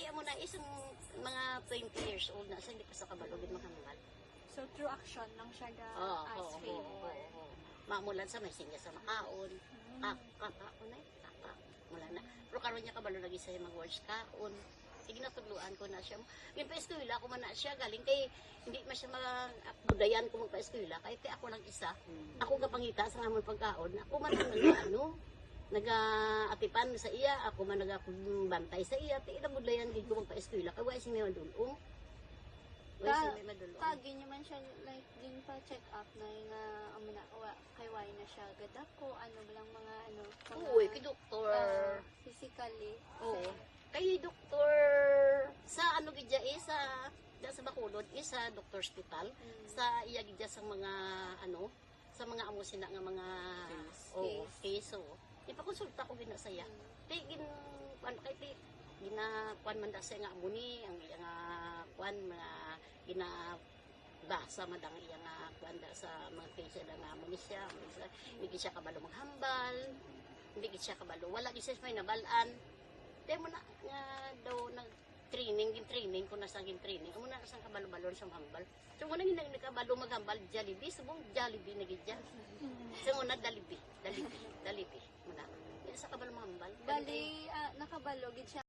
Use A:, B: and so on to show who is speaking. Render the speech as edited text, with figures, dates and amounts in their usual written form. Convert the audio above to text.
A: kaya mo na isang mga 20 years old na siya, hindi pa sa kabalo gid mahambal.
B: So, through action lang siya as favor.
A: Mamulan sa may singa sa makaon. Kakaon na mula na. Pero karon niya kabalo lagi sa mag-words kaon. Sige natudluan ko na siya. Yung pa-eskwela ko man na siya galing kay hindi man siya budayan ko magpa-eskwela kay ako lang isa. Ako gapangita sa amon pagkaon. Ako man naga-atipan sa iya, ako man nagabantay sa iya, ti budayan gid ko magpa-eskwela kay wa sing may madulong.
B: Tagi niyo man siya like din pa check up na nga kay why na siya gadak ko ano bilang mga
A: Uy, kay doktor.
B: Physically.
A: Oo. Kay doktor sa gidya sa Bacolod sa Doctor Hospital sa iya gidya sa mga sa mga amo sina nga mga case. Ipakonsulta ko gina saya. Tigin kay ginakuan man da sa nga amuni ang iya nga kuan mga ginabasa madang iya nga kuan da sa mga case da nga amuni siya. Hindi siya kabalo maghambal. Hindi siya kabalo. Wala gid siya may nabalaan. Demo na nga daw nag-training ko na sa training. Amo na sang kabalo-balon sa hambal. So muna hindi nakabalo maghambal Jollibee, subong Jollibee na gid. So muna Dalibi. Muna. Sa kabalo mahambal.
B: Bali nakabalo gid siya